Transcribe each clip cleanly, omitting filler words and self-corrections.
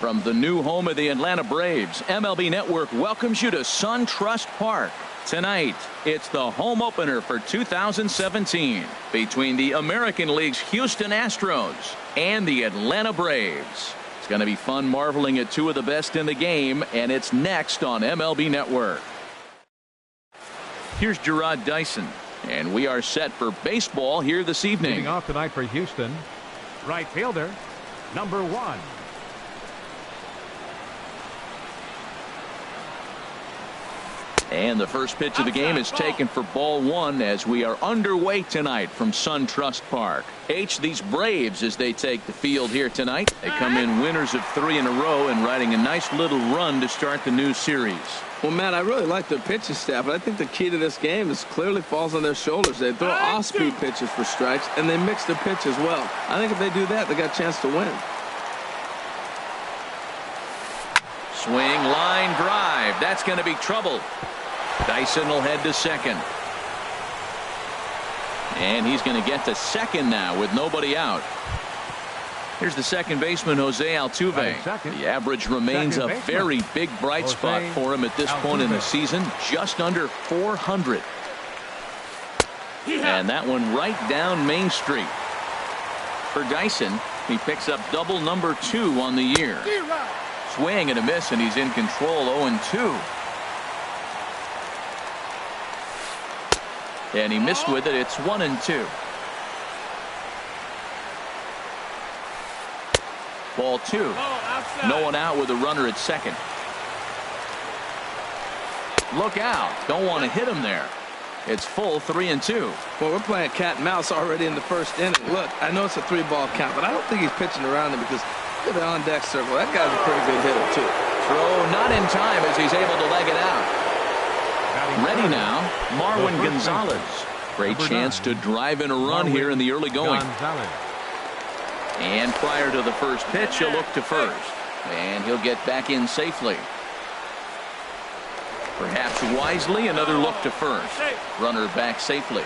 From the new home of the Atlanta Braves, MLB Network welcomes you to SunTrust Park. Tonight, it's the home opener for 2017 between the American League's Houston Astros and the Atlanta Braves. It's going to be fun marveling at two of the best in the game, and it's next on MLB Network. Here's Gerard Dyson, and we are set for baseball here this evening. Leading off tonight for Houston, right fielder, number 1. And the first pitch of the game is taken for ball 1 as we are underway tonight from SunTrust Park. These Braves, as they take the field here tonight, they come in winners of 3 in a row and riding a nice little run to start the new series. Well, Matt, I really like their pitching staff, but I think the key to this game is clearly falls on their shoulders. They throw off-speed pitches for strikes, and they mix their pitch as well. I think if they do that, they got a chance to win. Swing, line drive. That's going to be trouble. Dyson will head to second. And he's going to get to second now with nobody out. Here's the second baseman, Jose Altuve. The average remains a very big bright spot for him at this point in the season, just under 400. And that one right down Main Street. For Dyson, he picks up double number 2 on the year. Swing and a miss, and he's in control, 0-2. And he missed with it. It's 1-2. Ball 2. No one out with a runner at second. Look out. Don't want to hit him there. It's full 3-2. Well, we're playing cat and mouse already in the first inning. Look, I know it's a 3-ball count, but I don't think he's pitching around him because look at the on-deck circle. That guy's a pretty good hitter, too. Throw not in time as he's able to leg it out. Ready now, Marwin Gonzalez. Great chance to drive in a run here in the early going. And prior to the first pitch, he'll look to first. And he'll get back in safely. Perhaps wisely, another look to first. Runner back safely.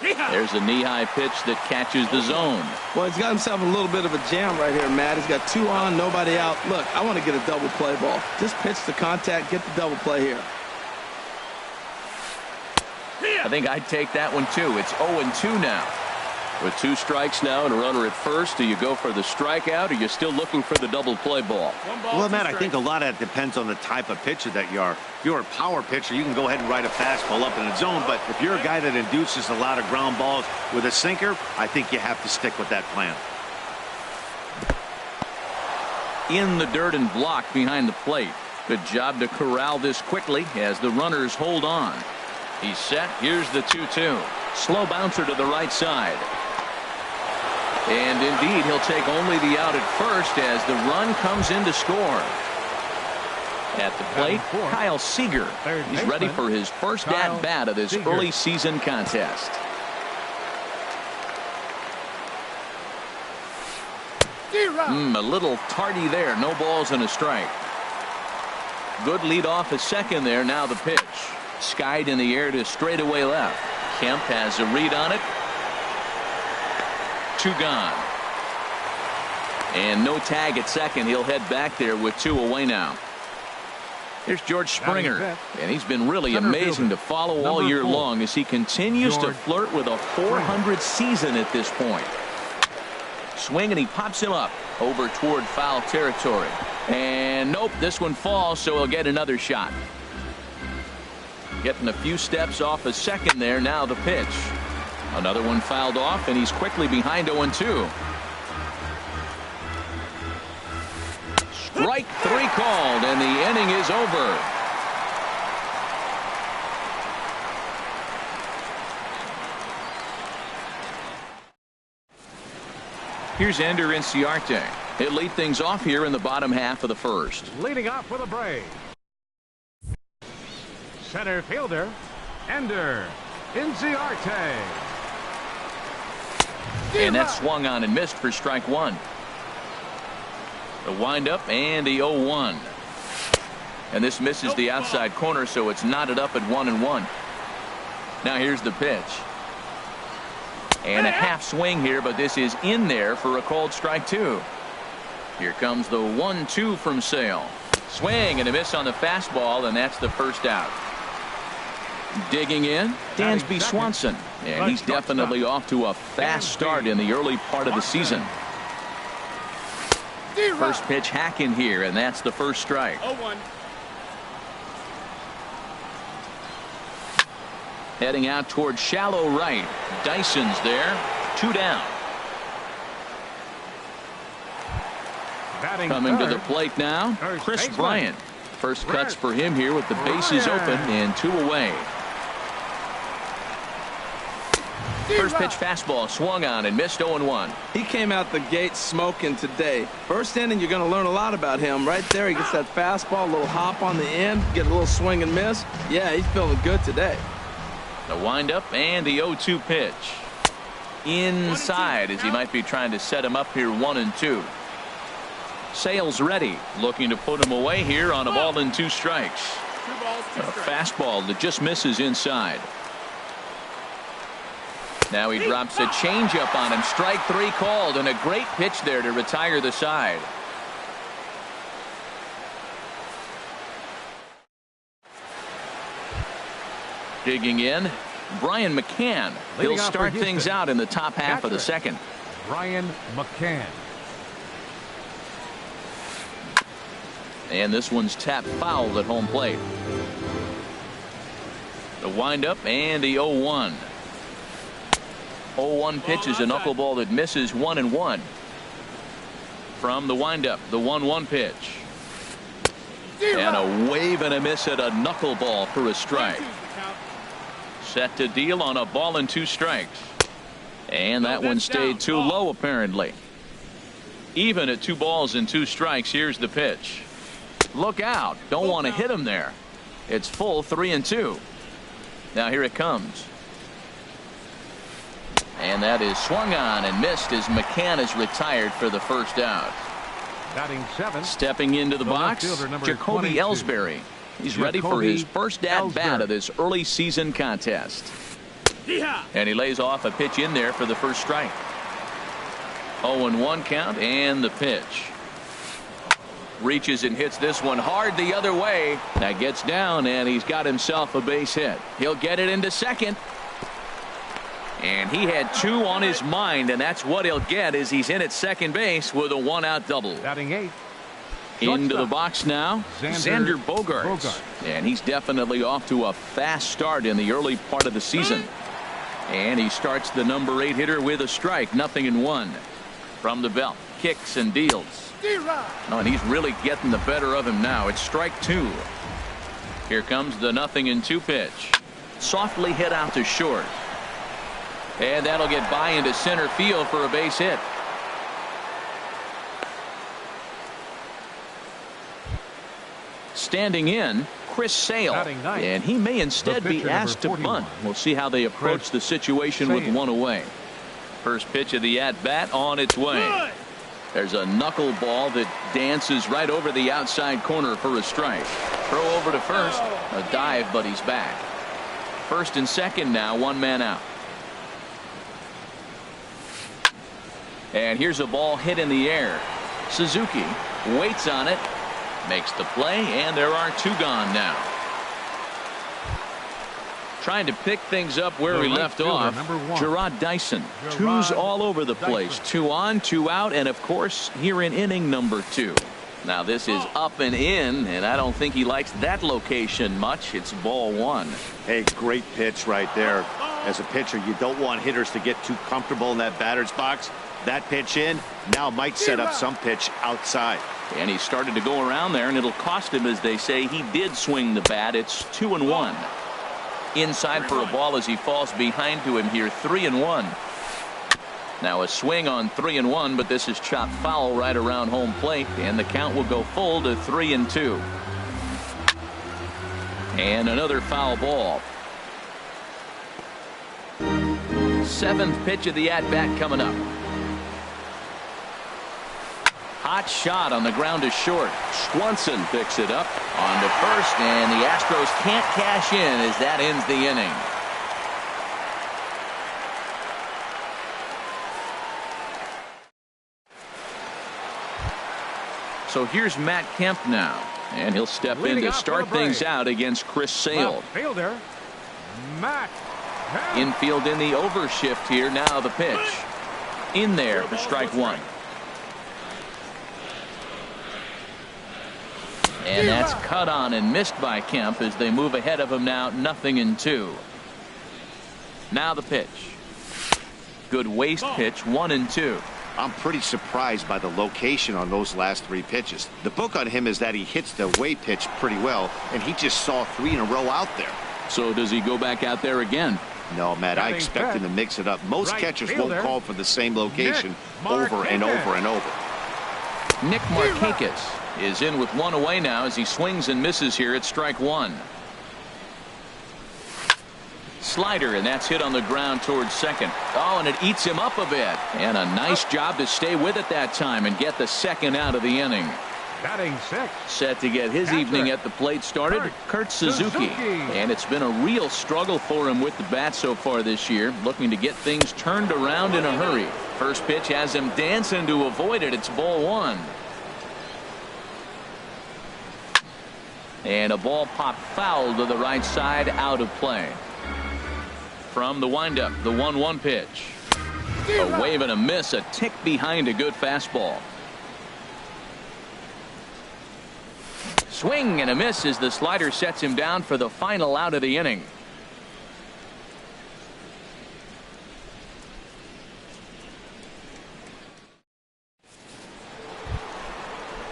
There's a knee-high pitch that catches the zone. Well, he's got himself a little bit of a jam right here, Matt. He's got 2 on, nobody out. Look, I want to get a double play ball. Just pitch the contact, get the double play here. I think I'd take that one too. It's 0-2 now. With 2 strikes now and a runner at first, do you go for the strikeout or are you still looking for the double play ball? Well, Matt, I think a lot of that depends on the type of pitcher that you are. If you're a power pitcher, you can go ahead and ride a fastball up in the zone. But if you're a guy that induces a lot of ground balls with a sinker, I think you have to stick with that plan. In the dirt and blocked behind the plate. Good job to corral this quickly as the runners hold on. He's set. Here's the 2-2. Slow bouncer to the right side. And indeed, he'll take only the out at first as the run comes in to score. At the plate, Kyle Seager. He's ready for his first at-bat of this early season contest. A little tardy there. No balls and a strike. Good lead off a second there. Now the pitch. Skied in the air to straightaway left. Kemp has a read on it. 2 gone. And no tag at second. He'll head back there with 2 away now. Here's George Springer. And he's been really amazing to follow all year long as he continues to flirt with a 400 season at this point. Swing and he pops him up over toward foul territory. And nope, this one falls, so he'll get another shot. Getting a few steps off a second there. Now the pitch. Another one fouled off, and he's quickly behind 0-2. Strike 3 called, and the inning is over. Here's Ender Inciarte. He'll lead things off here in the bottom half of the first. Leading off for the Braves, center fielder, Ender Inciarte. And that swung on and missed for strike 1. The windup and the 0-1. And this misses the outside corner, so it's knotted up at 1-1. Now here's the pitch. And a half swing here, but this is in there for a called strike 2. Here comes the 1-2 from Sale. Swing and a miss on the fastball, and that's the first out. Digging in, Dansby Swanson. And he's definitely off to a fast start in the early part of the season. First pitch hack in here, and that's the first strike. 0-1. Heading out towards shallow right. Dyson's there. 2 down. Coming to the plate now, Chris Bryant. First cuts for him here with the bases open and 2 away. First pitch fastball swung on and missed 0-1. He came out the gate smoking today. First inning, you're going to learn a lot about him. Right there, he gets that fastball, a little hop on the end, get a little swing and miss. Yeah, he's feeling good today. The windup and the 0-2 pitch. Inside as he might be trying to set him up here 1-2. Sale's ready, looking to put him away here on a ball and 2 strikes. A fastball that just misses inside. Now he drops a changeup on him. Strike 3 called, and a great pitch there to retire the side. Digging in, Brian McCann. He'll start things out in the top half of the second. Brian McCann. And this one's tapped foul at home plate. The windup and the 0-1. 0-1 pitch is a knuckleball that misses 1-1. From the windup, the 1-1 pitch. And a wave and a miss at a knuckleball for a strike. Set to deal on a ball and 2 strikes. And that one stayed too low apparently. Even at 2 balls and 2 strikes. Here's the pitch. Look out. Don't want to hit him there. It's full 3-2. Now here it comes. And that is swung on and missed as McCann is retired for the first out. Batting 7. Stepping into the box, Jacoby Ellsbury. He's ready for his first at-bat of this early season contest. And he lays off a pitch in there for the first strike. 0-1 count and the pitch. Reaches and hits this one hard the other way. That gets down and he's got himself a base hit. He'll get it into second. And he had 2 on his mind, and that's what he'll get as he's in at second base with a 1-out double. Batting 8. Into the box now, Xander Bogaerts. And he's definitely off to a fast start in the early part of the season. And he starts the number 8 hitter with a strike, 0-1. From the belt, kicks and deals. Oh, and he's really getting the better of him now. It's strike 2. Here comes the 0-2 pitch. Softly hit out to short. And that'll get by into center field for a base hit. Standing in, Chris Sale. And he may instead be asked to bunt. We'll see how they approach the situation with 1 away. First pitch of the at-bat on its way. There's a knuckleball that dances right over the outside corner for a strike. Throw over to first. A dive, but he's back. First and second now, 1 man out. And here's a ball hit in the air. Suzuki waits on it, makes the play, and there are 2 gone now. Trying to pick things up where we left off. Gerard Dyson. 2s all over the place. 2 on, 2 out, and of course here in inning number 2. Now this is up and in, and I don't think he likes that location much. It's ball 1. Hey, great pitch right there. As a pitcher, you don't want hitters to get too comfortable in that batter's box. That pitch in now might set up some pitch outside. And he started to go around there, and it'll cost him, as they say. He did swing the bat. It's 2-1. Inside for a ball as he falls behind to him here. 3-1. Now a swing on 3-1, but this is chopped foul right around home plate, and the count will go full to 3-2. And another foul ball. 7th pitch of the at-bat coming up. Hot shot on the ground to short. Swanson picks it up on to first, and the Astros can't cash in as that ends the inning. So here's Matt Kemp now, and he'll step in to start things out against Chris Sale. Left fielder, Matt Kemp. Infield in the overshift here. Now the pitch. In there for strike one. And that's cut on and missed by Kemp as they move ahead of him now, 0-2. Now the pitch. Good waste pitch, 1-2. I'm pretty surprised by the location on those last 3 pitches. The book on him is that he hits the way pitch pretty well, and he just saw 3 in a row out there. So does he go back out there again? No, Matt, I expect him to mix it up. Most catchers won't call for the same location over and over and over. Nick Markakis is in with 1 away now as he swings and misses here at strike 1. Slider, and that's hit on the ground towards second. Oh, and it eats him up a bit. And a nice job to stay with it that time and get the second out of the inning. Batting 6. Set to get his evening at the plate started, Kurt Suzuki. And it's been a real struggle for him with the bat so far this year, looking to get things turned around in a hurry. First pitch has him dancing to avoid it. It's ball 1. And a ball popped foul to the right side, out of play. From the windup, the 1-1 pitch. A wave and a miss, a tick behind a good fastball. Swing and a miss as the slider sets him down for the final out of the inning.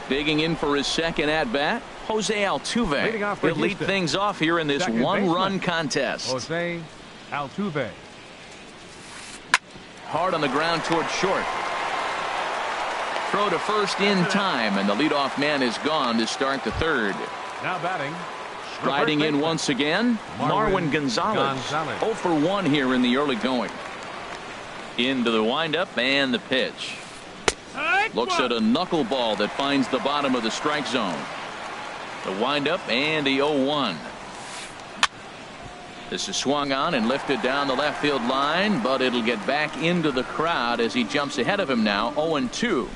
Digging in for his second at bat, Jose Altuve. He'll lead things off here in this one-run contest. Jose Altuve. Hard on the ground towards short. Throw to first in time, and the leadoff man is gone to start the third. Now batting. Riding in once again, Marwin Gonzalez. 0 for 1 here in the early going. Into the windup and the pitch. Looks at a knuckleball that finds the bottom of the strike zone. The windup and the 0-1. This is swung on and lifted down the left field line, but it'll get back into the crowd as he jumps ahead of him now, 0-2.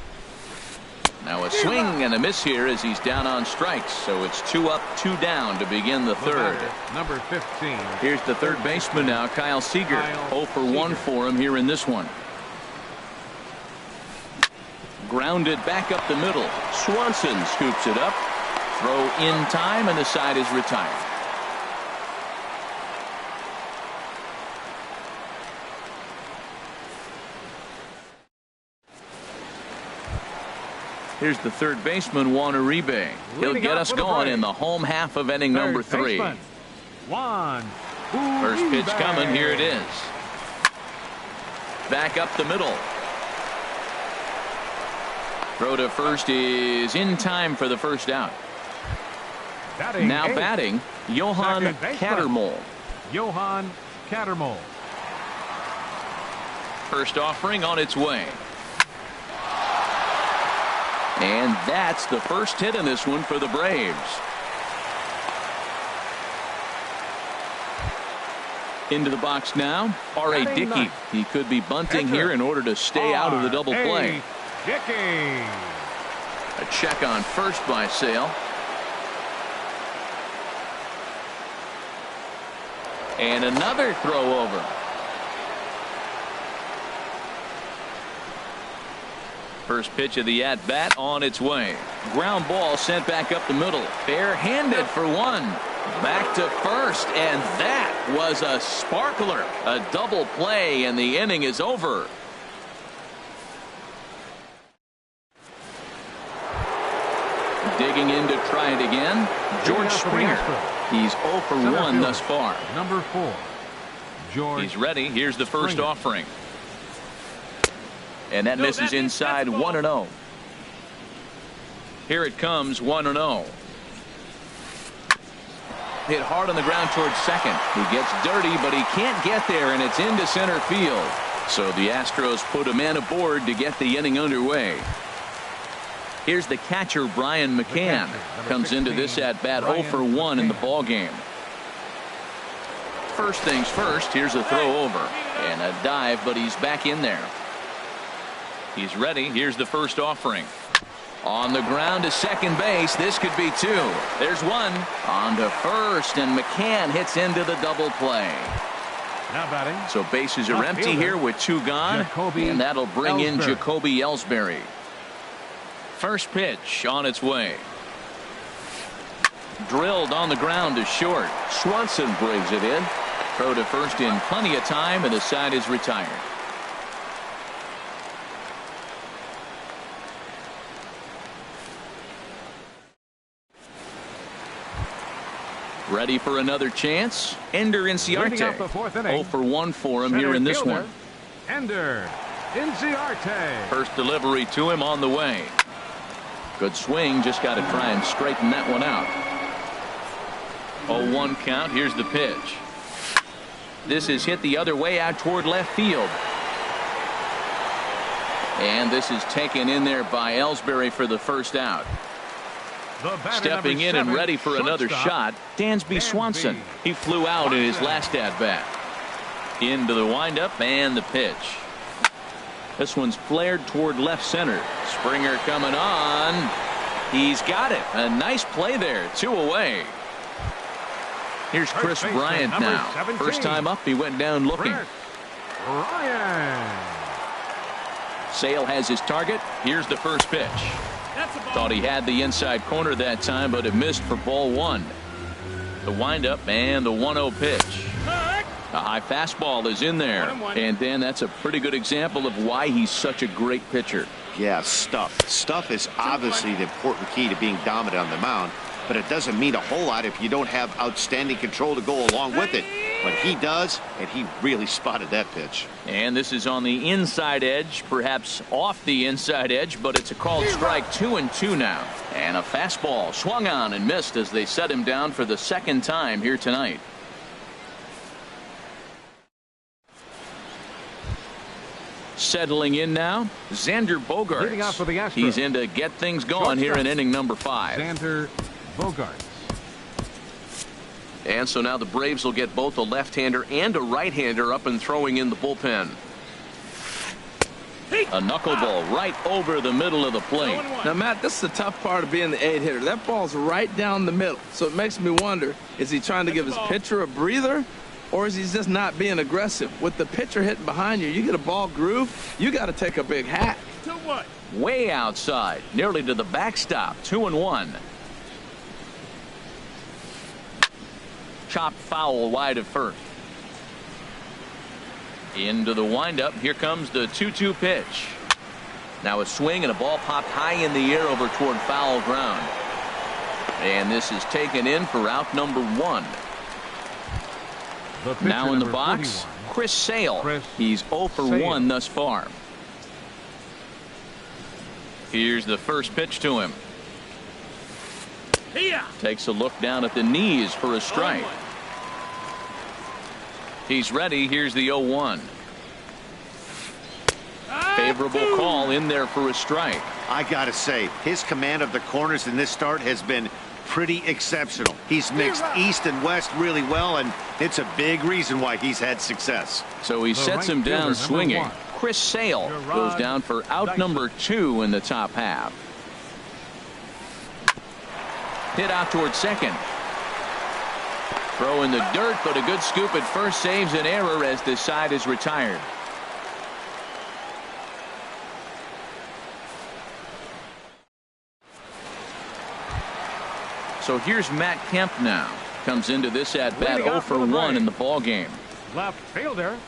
Now a swing and a miss here as he's down on strikes, so it's 2 up, 2 down to begin the third. Number 15. Here's the third baseman now, Kyle Seager. 0 for 1 for him here in this one. Grounded back up the middle. Swanson scoops it up. Throw in time, and the side is retired. Here's the third baseman, Juan Uribe. He'll get us going in the home half of inning number 3. First pitch coming. Here it is. Back up the middle. Throw to first is in time for the first out. Now batting, Johan Cattermole. Johan Cattermole. First offering on its way. And that's the first hit in this one for the Braves. Into the box now, R.A. Dickey. He could be bunting here in order to stay out of the double play. Dickey. A check on first by Sale. And another throw over. First pitch of the at-bat on its way. Ground ball sent back up the middle. Bare-handed for 1. Back to first, and that was a sparkler. A double play, and the inning is over. Digging in to try it again, George Springer. He's 0 for 1 thus far. Number 4, George. He's ready. Here's the first offering. And that misses inside, 1-0. Here it comes, 1-0. Hit hard on the ground towards second. He gets dirty, but he can't get there, and it's into center field. So the Astros put a man aboard to get the inning underway. Here's the catcher, Brian McCann. Comes into this at-bat 0 for 1 in the ball game. First things first, here's a throw over. And a dive, but he's back in there. He's ready. Here's the first offering. On the ground to second base. This could be two. There's one. On to first, and McCann hits into the double play. Now batting. So bases are empty here with two gone, and that'll bring in Jacoby Ellsbury. First pitch on its way. Drilled on the ground to short. Swanson brings it in. Throw to first in plenty of time, and the side is retired. Ready for another chance. Ender Inciarte. 0 for 1 for him here in this one. Ender Inciarte. First delivery to him on the way. Good swing. Just got to try and straighten that one out. 0-1 count. Here's the pitch. This is hit the other way out toward left field. And this is taken in there by Ellsbury for the first out. Stepping in and ready for another shot, Dansby Swanson. He flew out in his last at-bat. Into the windup and the pitch. This one's flared toward left center. Springer coming on. He's got it. A nice play there. 2 away. Here's Chris Bryant now. First time up, he went down looking. Sale has his target. Here's the first pitch. Thought he had the inside corner that time, but it missed for ball 1. The windup and the 1-0 pitch. A high fastball is in there. And Dan, that's a pretty good example of why he's such a great pitcher. Yeah, stuff. Stuff is obviously the important key to being dominant on the mound, but it doesn't mean a whole lot if you don't have outstanding control to go along with it. But he does, and he really spotted that pitch. And this is on the inside edge, perhaps off the inside edge, but it's a called strike. 2-2 now. And a fastball swung on and missed as they set him down for the second time here tonight. Settling in now, Xander Leading off for the Bogaerts. Astros. He's in to get things going here in inning number 5. Xander Bogaerts. And so now the Braves will get both a left-hander and a right-hander up and throwing in the bullpen. A knuckleball right over the middle of the plate. Now, Matt, this is the tough part of being the 8-hitter. That ball's right down the middle. So it makes me wonder, is he trying to give his pitcher a breather, or is he just not being aggressive? With the pitcher hitting behind you, you get a ball groove, you got to take a big hack. Way outside, nearly to the backstop. 2-1. Chopped foul wide of first. Into the windup. Here comes the 2-2 pitch. Now a swing and a ball popped high in the air over toward foul ground. And this is taken in for out number 1. Now in the box, 41. Chris Sale. He's 0 for Sale. 1 thus far. Here's the first pitch to him. Takes a look down at the knees for a strike. He's ready. Here's the 0-1. Favorable call in there for a strike. I gotta say, his command of the corners in this start has been pretty exceptional. He's mixed east and west really well, and it's a big reason why he's had success. So he sets him down swinging. 1. Chris Sale goes down for out number 2 in the top half. Hit out towards second. Throw in the dirt, but a good scoop at first saves an error as this side is retired. So here's Matt Kemp now. Comes into this at bat 0 for 1 in the ball game. Left fielder,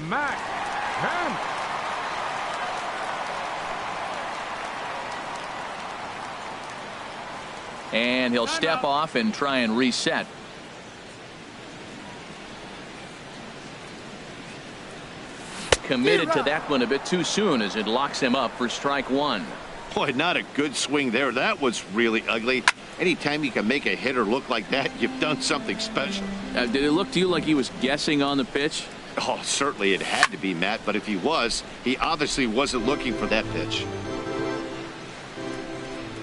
Matt Kemp. And he'll step off and try and reset. Committed to that one a bit too soon as it locks him up for strike 1. Boy, not a good swing there. That was really ugly. Anytime you can make a hitter look like that, you've done something special. Did it look to you like he was guessing on the pitch? Oh, certainly it had to be, Matt, but if he was, he obviously wasn't looking for that pitch.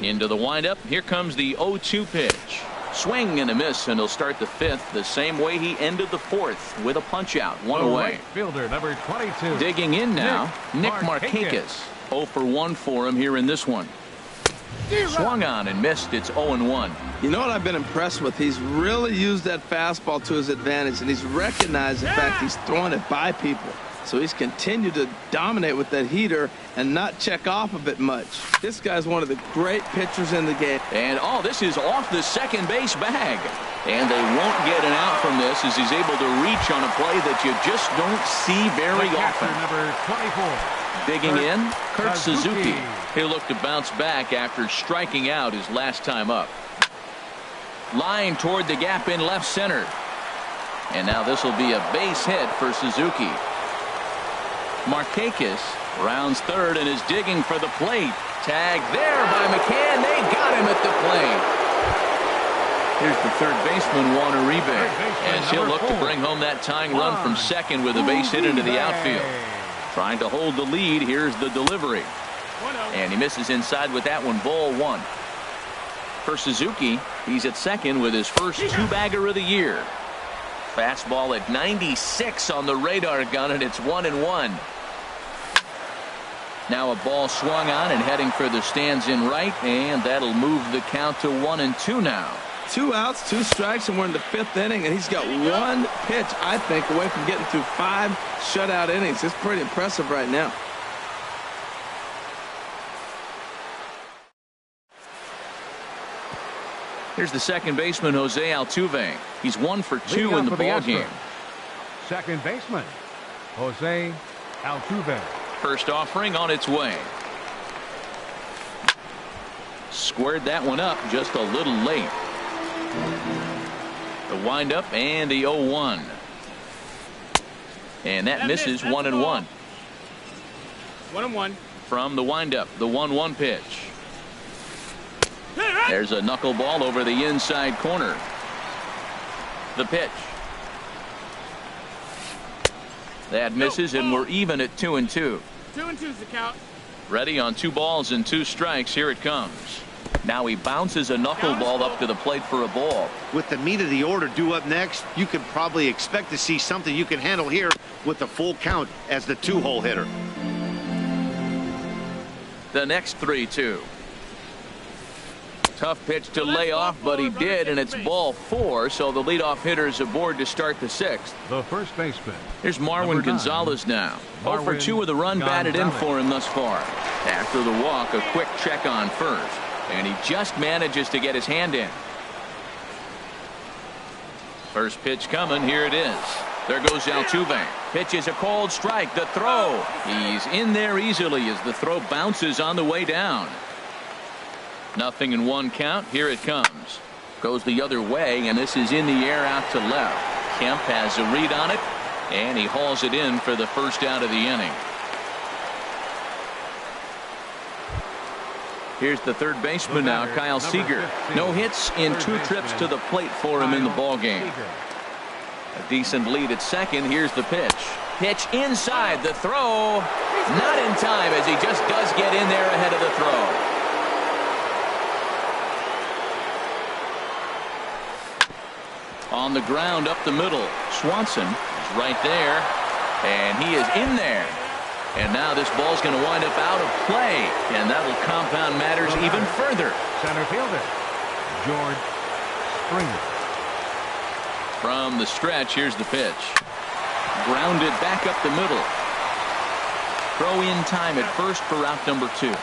Into the windup. Here comes the 0-2 pitch. Swing and a miss, and he'll start the 5th the same way he ended the 4th with a punch out. 1 away. Right fielder, number 22. Digging in now, Nick Markakis. 0 for 1 for him here in this one. Swung on and missed. It's 0-1. You know what I've been impressed with? He's really used that fastball to his advantage, and he's recognized the fact he's throwing it by people. So he's continued to dominate with that heater and not check off of it much. This guy's one of the great pitchers in the game. And, this is off the second base bag. And they won't get an out from this as he's able to reach on a play that you just don't see very often. Number 24. Digging in, Kurt Suzuki. He'll look to bounce back after striking out his last time up. Line toward the gap in left center. And now this will be a base hit for Suzuki. Markakis rounds third and is digging for the plate. Tag there by McCann. They got him at the plate. Here's the third baseman, Juan Uribe, as he'll look to bring home that tying run from second with a base hit into the outfield. Trying to hold the lead. Here's the delivery. And he misses inside with that one. Ball one. For Suzuki, he's at second with his first two-bagger of the year. Fastball at 96 on the radar gun, and it's 1-1. Now a ball swung on and heading for the stands in right, and that'll move the count to 1-2 now. 2 outs, 2 strikes, and we're in the 5th inning, and he's got one pitch, I think, away from getting through 5 shutout innings. It's pretty impressive right now. Here's the second baseman, Jose Altuve. He's 1 for 2 in the ball game. Second baseman, Jose Altuve. First offering on its way. Squared that one up just a little late. The windup and the 0-1. And that misses 1-1. 1-1. From the windup, the 1-1 pitch. There's a knuckleball over the inside corner. The pitch. That misses, and we're even at 2-2. 2-2's the count. Ready on 2 balls and 2 strikes. Here it comes. Now he bounces a knuckleball up to the plate for a ball. With the meat of the order due up next, you can probably expect to see something you can handle here with the full count as the 2-hole hitter. The next 3-2. Tough pitch to lay off, but he did, and it's ball 4, so the leadoff hitter is aboard to start the 6th. The first baseman. Here's Marwin Gonzalez now. 0 for 2 with a run batted in for him thus far. After the walk, a quick check on first, and he just manages to get his hand in. First pitch coming. Here it is. There goes Altuve. Pitch is a cold strike. The throw. He's in there easily as the throw bounces on the way down. 0-1 count. Here it comes. Goes the other way, and this is in the air out to left. Kemp has a read on it, and he hauls it in for the first out of the inning. Here's the third baseman now, Kyle Seager. No hits in 2 trips to the plate for him in the ball game. A decent lead at second. Here's the pitch. Pitch inside. The throw. Not in time, as he just does get in there ahead of the throw. On the ground up the middle. Swanson is right there, and he is in there. And now this ball's going to wind up out of play, and that will compound matters even further. Center fielder, George Springer. From the stretch, here's the pitch. Grounded back up the middle. Throw in time at first for out number 2.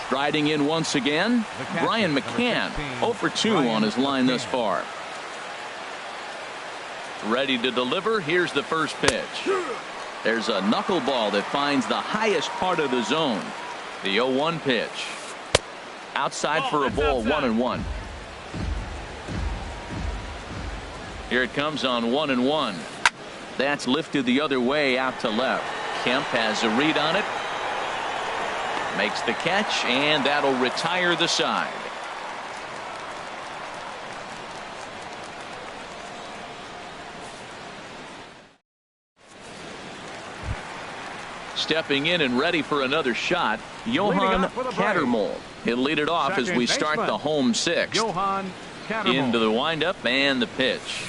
Striding in once again, Brian McCann, 0 for 2 on his line thus far. Ready to deliver. Here's the first pitch. There's a knuckleball that finds the highest part of the zone. The 0-1 pitch. Outside for a ball. 1-1. Here it comes on 1-1. That's lifted the other way out to left. Kemp has a read on it. Makes the catch, and that'll retire the side. Stepping in and ready for another shot, Johan Cattermole. He'll lead it off as we start the home 6th. Into the windup and the pitch.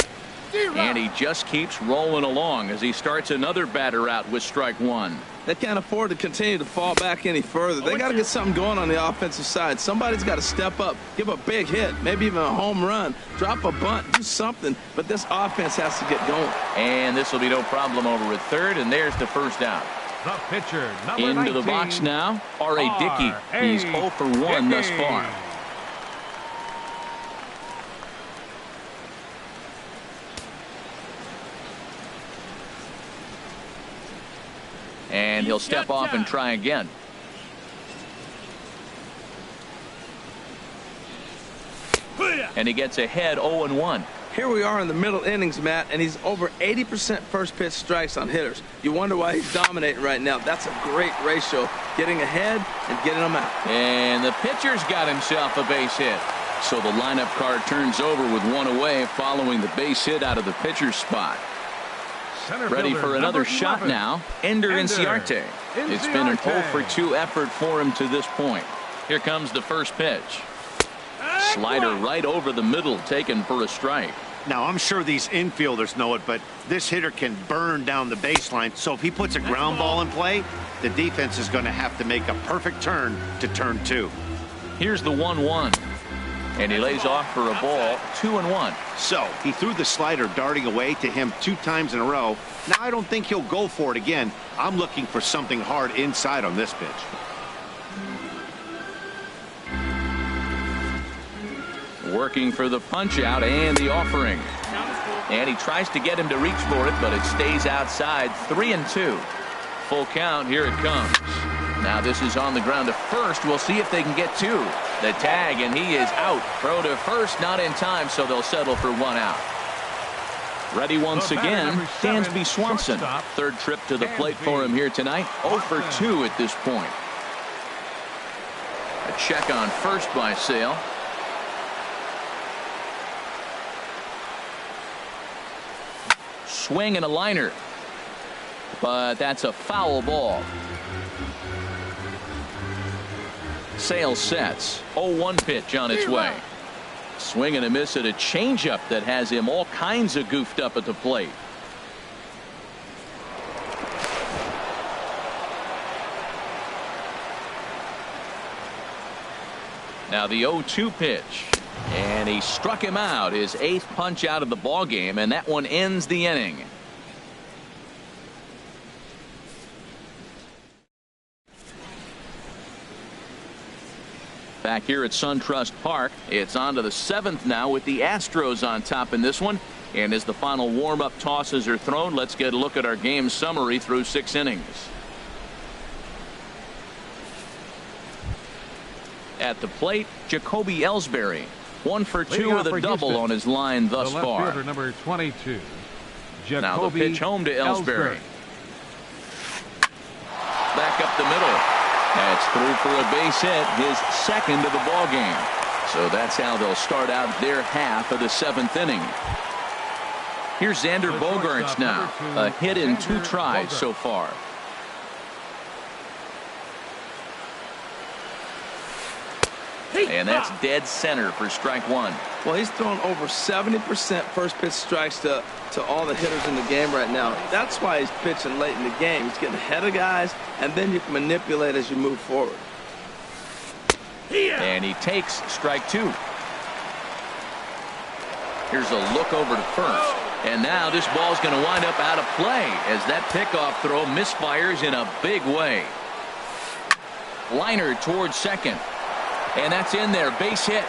And he just keeps rolling along as he starts another batter out with strike 1. They can't afford to continue to fall back any further. They got to get something going on the offensive side. Somebody's got to step up, give a big hit, maybe even a home run, drop a bunt, do something. But this offense has to get going. And this will be no problem over at third, and there's the first out. The pitcher, number Into 19, the box now, R.A. Dickey. He's 0 for 1 thus far. And he'll step off and try again. And he gets ahead 0-1. Here we are in the middle innings, Matt, and he's over 80% first pitch strikes on hitters. You wonder why he's dominating right now. That's a great ratio, getting ahead and getting them out. And the pitcher's got himself a base hit. So the lineup card turns over with one away following the base hit out of the pitcher's spot. Ready for another shot now, Ender Inciarte. It's been an 0 for 2 effort for him to this point. Here comes the first pitch. Slider right over the middle, taken for a strike. Now, I'm sure these infielders know it, but this hitter can burn down the baseline. So if he puts a ground ball in play, the defense is going to have to make a perfect turn to turn 2. Here's the 1-1. And he lays off for a ball, 2-1. So he threw the slider darting away to him 2 times in a row. Now I don't think he'll go for it again. I'm looking for something hard inside on this pitch. Working for the punch out and the offering. And he tries to get him to reach for it, but it stays outside. 3-2. Full count. Here it comes. Now this is on the ground to first. We'll see if they can get 2. The tag, and he is out. Throw to first, not in time, so they'll settle for 1 out. Ready once again, Dansby Swanson. Third trip to the plate for him here tonight. 0 for 2 at this point. A check on first by Sale. Swing and a liner. But that's a foul ball. Sale sets. 0-1 pitch on its way. Swing and a miss at a changeup that has him all kinds of goofed up at the plate. Now the 0-2 pitch. And he struck him out, his 8th punch out of the ball game, and that one ends the inning. Back here at SunTrust Park, it's on to the 7th now with the Astros on top in this one. And as the final warm-up tosses are thrown, let's get a look at our game summary through 6 innings. At the plate, Jacoby Ellsbury. 1 for 2 with a double on his line thus far. Fielder, number 22. Jacoby now the pitch home to Ellsbury. Back up the middle. That's through for a base hit, his 2nd of the ball game. So that's how they'll start out their half of the 7th inning. Here's Xander Bogaerts now. A hit in 2 tries so far. And that's dead center for strike 1. Well, he's thrown over 70% first pitch strikes to all the hitters in the game right now. That's why he's pitching late in the game. He's getting ahead of guys, and then you can manipulate as you move forward. And he takes strike 2. Here's a look over to first. And now this ball's going to wind up out of play as that pickoff throw misfires in a big way. Liner towards second. And that's in there. Base hit.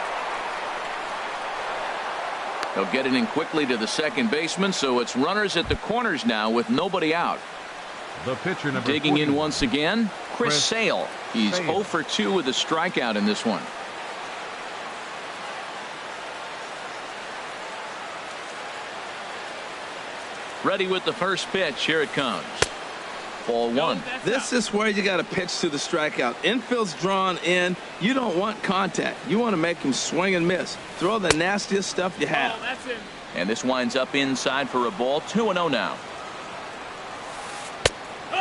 They'll get it in quickly to the second baseman, so it's runners at the corners now with nobody out. The pitcher number digging 40. in once again, Chris Sale. He's 0 for 2 with a strikeout in this one. Ready with the first pitch. Here it comes. Ball 1. This is where you got to pitch to the strikeout. Infield's drawn in. You don't want contact. You want to make him swing and miss. Throw the nastiest stuff you have. And this winds up inside for a ball. 2-0 now.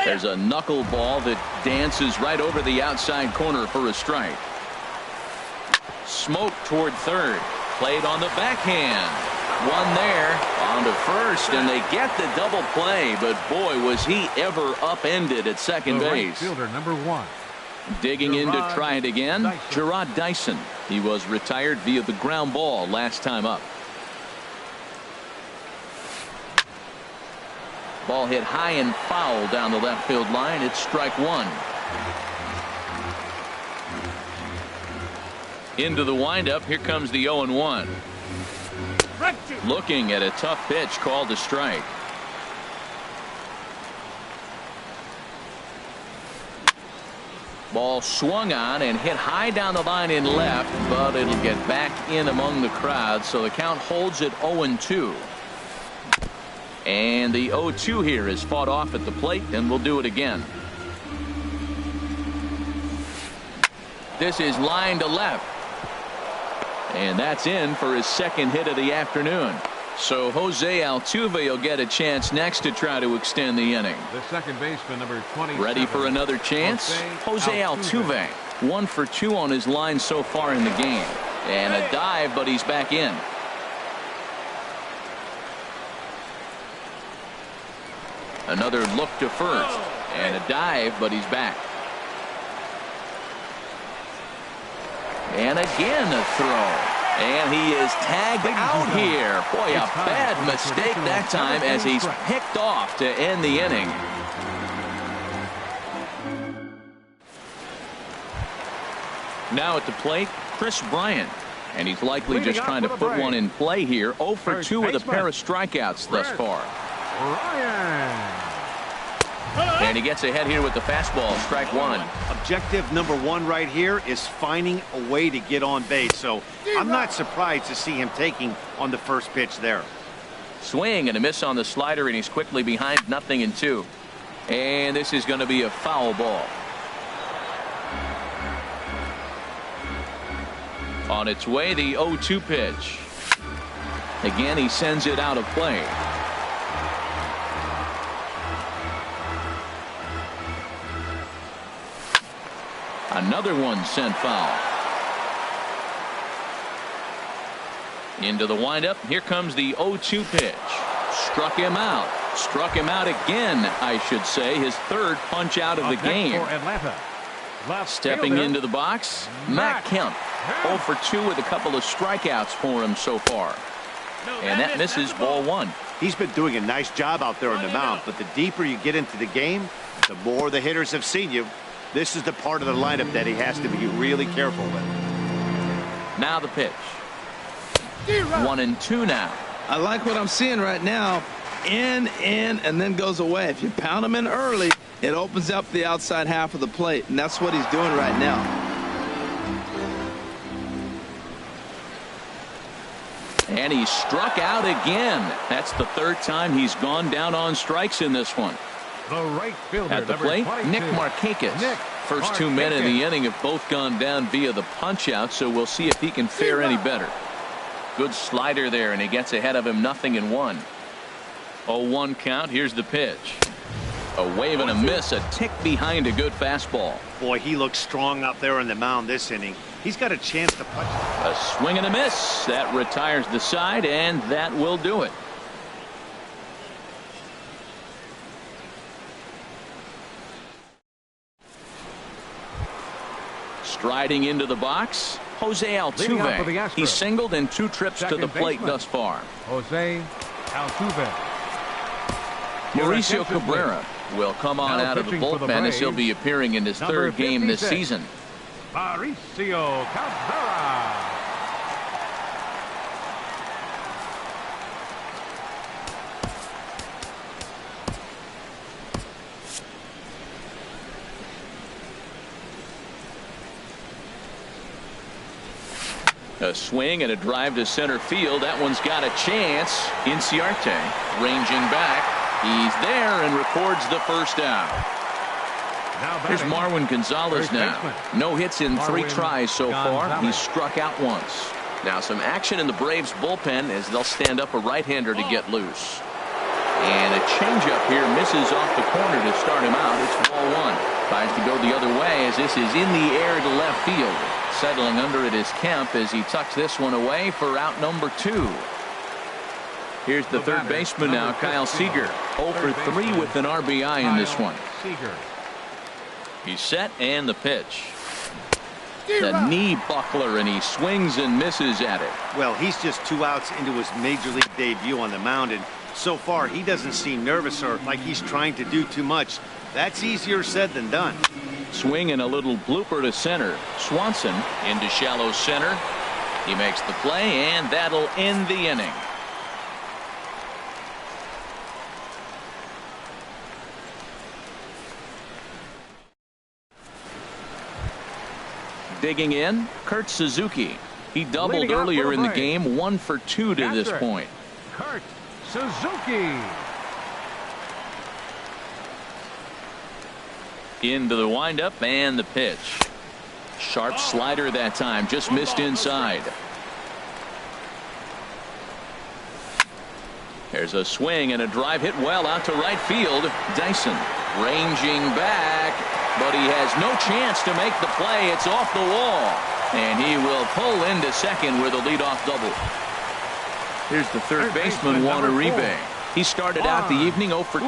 There's a knuckleball that dances right over the outside corner for a strike. Smoke toward third. Played on the backhand. One there On to first, and they get the double play, but boy, was he ever upended at second base. Fielder number 1. Digging in to try it again, Gerard Dyson. He was retired via the ground ball last time up. Ball hit high and foul down the left field line. It's strike 1. Into the windup. Here comes the 0-1. Looking at a tough pitch called a strike. Ball swung on and hit high down the line in left, but it'll get back in among the crowd, so the count holds at 0-2. And the 0-2 here is fought off at the plate, and we'll do it again. This is line to left. And that's in for his second hit of the afternoon. So Jose Altuve will get a chance next to try to extend the inning. The second baseman, number 20. Ready for another chance? Jose Altuve. 1 for 2 on his line so far in the game. And a dive, but he's back in. Another look to first. And a dive, but he's back. And again a throw. And he is tagged out here. Boy, a bad mistake that time as he's picked off to end the inning. Now at the plate, Chris Bryant. And he's likely just trying to put one in play here. 0 for 2 with a pair of strikeouts thus far. And he gets ahead here with the fastball, strike 1. Objective number 1 right here is finding a way to get on base. So I'm not surprised to see him taking on the first pitch there. Swing and a miss on the slider, and he's quickly behind 0-2. And this is going to be a foul ball. On its way, the 0-2 pitch. Again, he sends it out of play. Another one sent foul. Into the windup. Here comes the 0-2 pitch. Struck him out. Struck him out again, I should say. His third punch out of the game. Stepping into the box, Matt Kemp. 0 for 2 with a couple of strikeouts for him so far. And that misses ball 1. He's been doing a nice job out there on the mound, but the deeper you get into the game, the more the hitters have seen you. This is the part of the lineup that he has to be really careful with. Now the pitch. 1-2 now. I like what I'm seeing right now. In, and then goes away. If you pound him in early, it opens up the outside half of the plate, and that's what he's doing right now. And he struck out again. That's the third time he's gone down on strikes in this one. The right fielder, at the plate, Nick Markakis. First 2 men in the inning have both gone down via the punch out, so we'll see if he can fare any better. Good slider there, and he gets ahead of him 0-1. 0-1 count. Here's the pitch. A wave and a miss, a tick behind a good fastball. Boy, he looks strong out there on the mound this inning. He's got a chance to punch. A swing and a miss. That retires the side, and that will do it. Striding into the box, Jose Altuve. He's singled in 2 trips to the plate thus far. Jose Altuve. Mauricio Cabrera will come on out of the bullpen as he'll be appearing in his third game this season. Mauricio Cabrera. A swing and a drive to center field. That one's got a chance. Inciarte ranging back. He's there and records the first out. Here's Marwin Gonzalez now. No hits in 3 tries so far. He's struck out once. Now some action in the Braves bullpen as they'll stand up a right-hander to get loose. And a changeup here misses off the corner to start him out. It's ball 1. Tries to go the other way as this is in the air to left field. Settling under it is Kemp as he tucks this one away for out number 2. Here's the third baseman now, Kyle Seager. 0 for 3 with an RBI in this one. He's set, and the pitch. The knee buckler, and he swings and misses at it. Well, he's just 2 outs into his major league debut on the mound, and so far he doesn't seem nervous or like he's trying to do too much. That's easier said than done. Swing and a little blooper to center. Swanson into shallow center. He makes the play, and that'll end the inning. Digging in, Kurt Suzuki. He doubled earlier in the game, 1 for 2 to this point. Kurt Suzuki. Into the windup and the pitch. Sharp slider that time, just missed inside. There's a swing and a drive hit well out to right field. Dyson ranging back, but he has no chance to make the play. It's off the wall, and he will pull into second with a leadoff double. Here's the third baseman, Juan Uribe. He started out the evening 0 for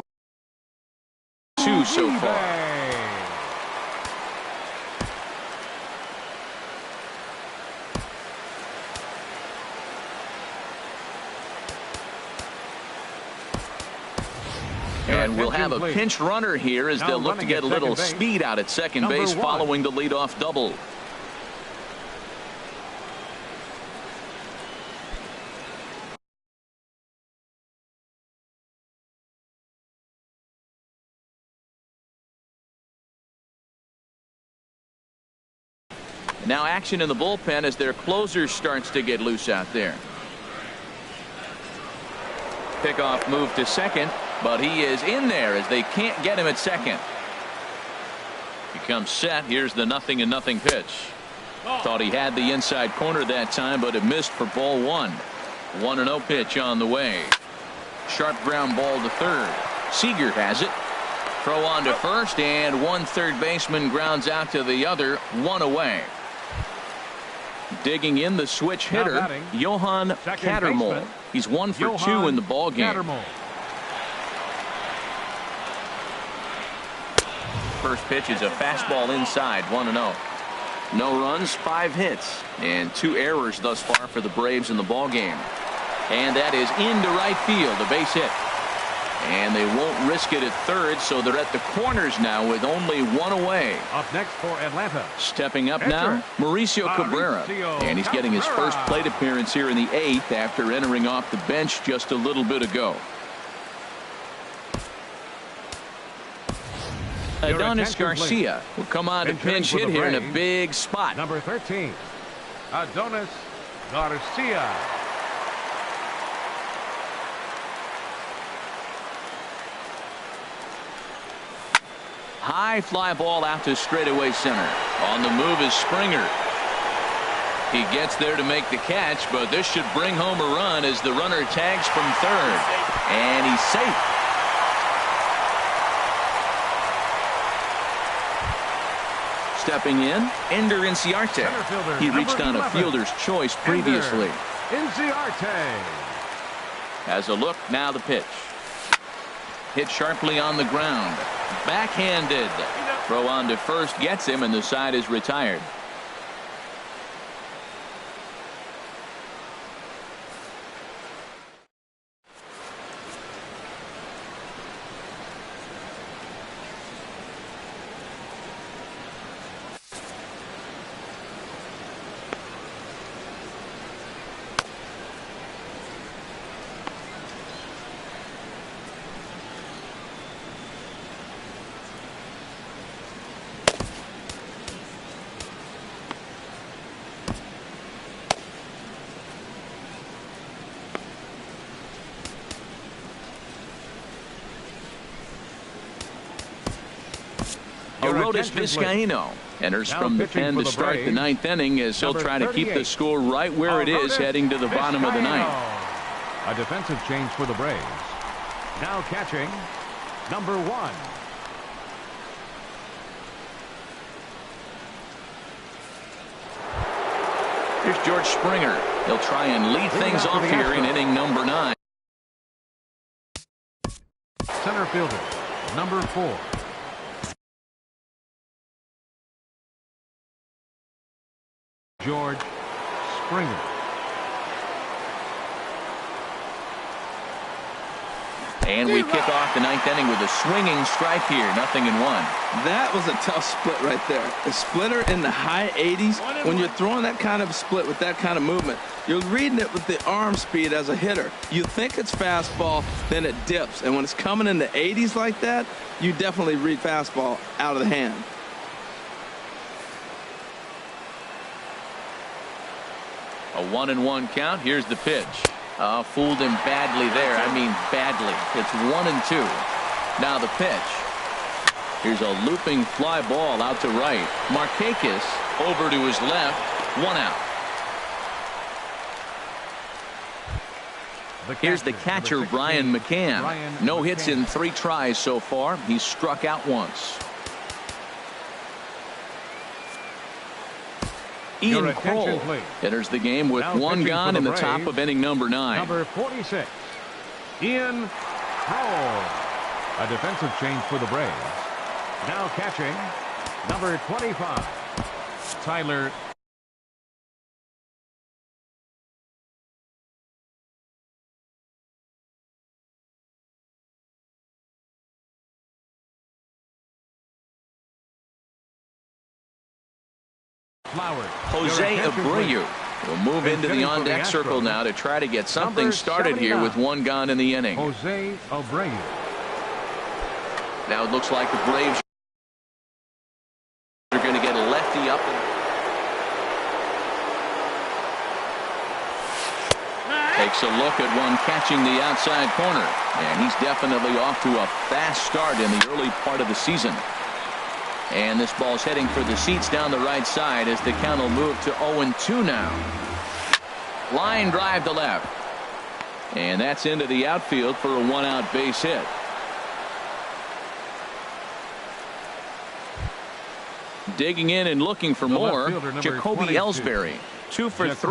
2 so far. And we'll have a pinch runner here as they'll look to get a little speed out at second base following the leadoff double. Now action in the bullpen as their closer starts to get loose out there. Pickoff move to second, but he is in there as they can't get him at second. He comes set. Here's the 0-0 pitch. Thought he had the inside corner that time, but it missed for ball 1. 1-0 pitch on the way. Sharp ground ball to third. Seager has it. Throw on to first, and one third baseman grounds out to the other, 1 away. Digging in, the switch hitter, Johan Cattermole. He's 1 for 2 in the ball game. First pitch is a fastball inside, 1-0. No runs, 5 hits, and 2 errors thus far for the Braves in the ball game. And that is into right field, a base hit. And they won't risk it at third, so they're at the corners now with only 1 away. Up next for Atlanta. Stepping up now, Mauricio Cabrera. And he's getting his first plate appearance here in the 8th after entering off the bench just a little bit ago. Adonis Garcia will come on to pinch hit here in a big spot. Number 13, Adonis Garcia. High fly ball out to straightaway center. On the move is Springer. He gets there to make the catch, but this should bring home a run as the runner tags from third. And he's safe. Stepping in, Ender Inciarte. He reached on a fielder's choice previously. Inciarte. Has a look, now the pitch. Hit sharply on the ground. Backhanded. Throw on to first gets him, and the side is retired. Arodys Vizcaíno enters from the pen to start the 9th inning as he'll try to keep the score right where it is heading to the bottom of the 9th. A defensive change for the Braves. Now catching, number 1. Here's George Springer. He'll try and lead things off here in inning number 9. fielder, number 4. George Springer. And we kick off the 9th inning with a swinging strike here. 0-1. That was a tough split right there. A splitter in the high 80s. When you're throwing that kind of split with that kind of movement, you're reading it with the arm speed as a hitter. You think it's fastball, then it dips. And when it's coming in the 80s like that, you definitely read fastball out of the hand. A 1-1 count. Here's the pitch. Fooled him badly there. I mean badly. It's 1-2. Now the pitch. Here's a looping fly ball out to right. Markakis over to his left. 1 out. Here's the catcher, Brian McCann. No hits in 3 tries so far. He's struck out once. Ian Kroll enters the game with 1 gone in the top of inning number 9. Number 46, Ian Kroll. A defensive change for the Braves. Now catching, number 25, Tyler. Jose Abreu will move into the on-deck circle now to try to get something started here with 1 gone in the inning. Jose Abreu. Now it looks like the Braves are going to get a lefty up. Takes a look at one catching the outside corner. And he's definitely off to a fast start in the early part of the season. And this ball's heading for the seats down the right side as the count will move to 0-2 now. Line drive to left. And that's into the outfield for a 1-out base hit. Digging in and looking for more, Jacoby Ellsbury. 2 for 3.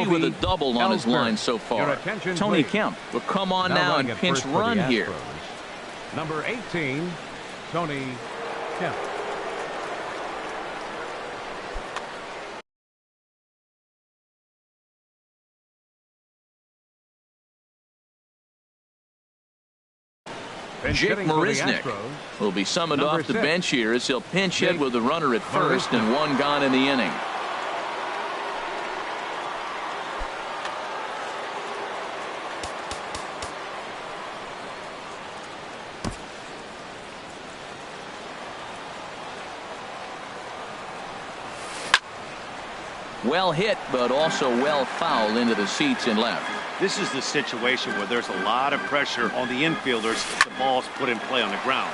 With a double on his line so far. Tony Kemp will come on now and pinch run here. Number 18, Tony Kemp. Jake Marisnick will be summoned off the bench here as he'll pinch hit with the runner at first and 1 gone in the inning. Well hit, but also well fouled into the seats and left. This is the situation where there's a lot of pressure on the infielders if the ball's put in play on the ground.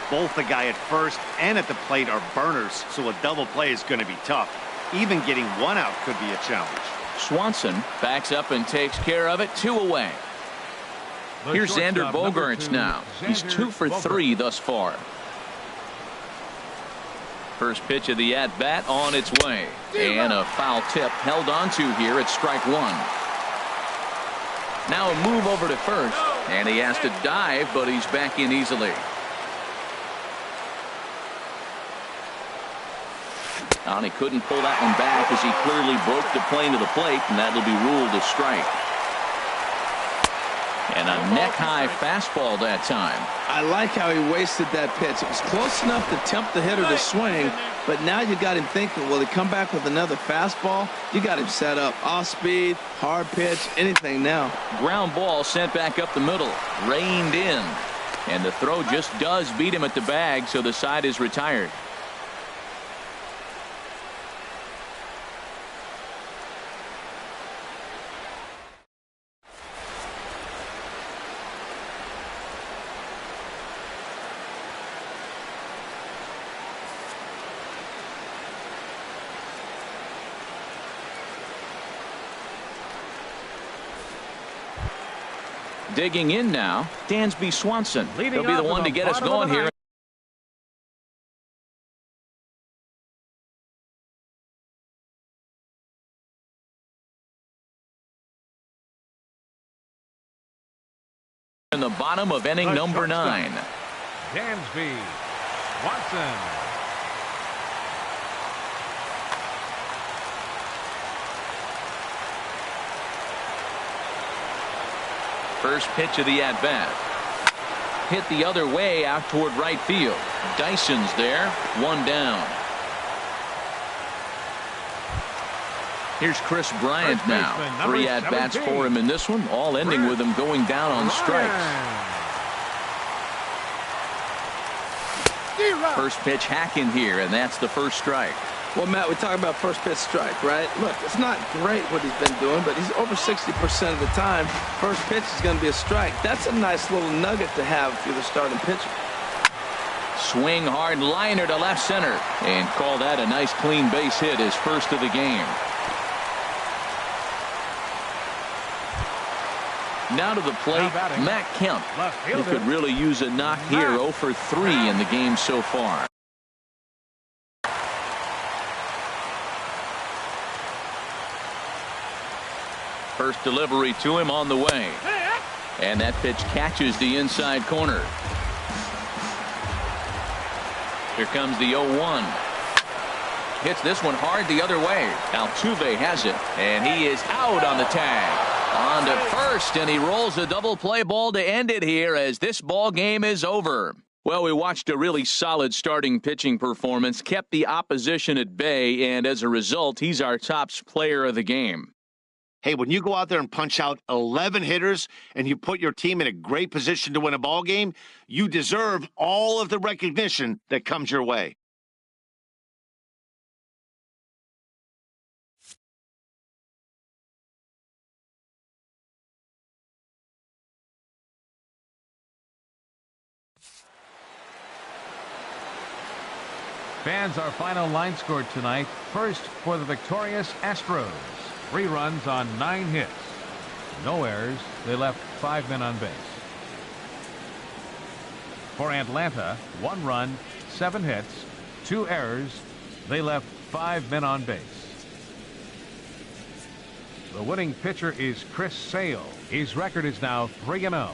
Both the guy at first and at the plate are burners, so a double play is going to be tough. Even getting 1 out could be a challenge. Swanson backs up and takes care of it. 2 away. Here's Xander Bogaerts now. He's 2 for 3 thus far. First pitch of the at-bat on its way. And a foul tip held on to here at strike 1. Now a move over to first. And he has to dive, but he's back in easily. And he couldn't pull that one back as he clearly broke the plane to the plate, and that'll be ruled a strike. And a neck-high fastball that time. I like how he wasted that pitch. It was close enough to tempt the hitter to swing, but now you got him thinking, will he come back with another fastball? You got him set up. Off speed, hard pitch, anything now. Ground ball sent back up the middle. Reined in. And the throw just does beat him at the bag, so the side is retired. Digging in now, Dansby Swanson. He'll be the one to get us going here. bottom of inning number 9. Dansby Swanson. First pitch of the at-bat. Hit the other way out toward right field. Dyson's there. 1 down. Here's Chris Bryant now. 3 at-bats for him in this one, all ending with him going down on strikes. First pitch hacking here, and that's the first strike. Well, Matt, we talk about first pitch strike, right? Look, it's not great what he's been doing, but he's over 60% of the time. First pitch is going to be a strike. That's a nice little nugget to have if you're the starting pitcher. Swing hard liner to left center, and call that a nice clean base hit, his first of the game. Now to the plate, Matt Kemp. He could really use a knock here. 0 for 3 in the game so far. First delivery to him on the way. And that pitch catches the inside corner. Here comes the 0-1. Hits this one hard the other way. Altuve has it, and he is out on the tag. On to first, and he rolls a double play ball to end it here as this ball game is over. Well, we watched a really solid starting pitching performance, kept the opposition at bay, and as a result, he's our top player of the game. Hey, when you go out there and punch out 11 hitters and you put your team in a great position to win a ball game, you deserve all of the recognition that comes your way. Fans, our final line score tonight. First for the victorious Astros. 3 runs on 9 hits. No errors. They left 5 men on base. For Atlanta, 1 run, 7 hits, 2 errors. They left 5 men on base. The winning pitcher is Chris Sale. His record is now 3-0.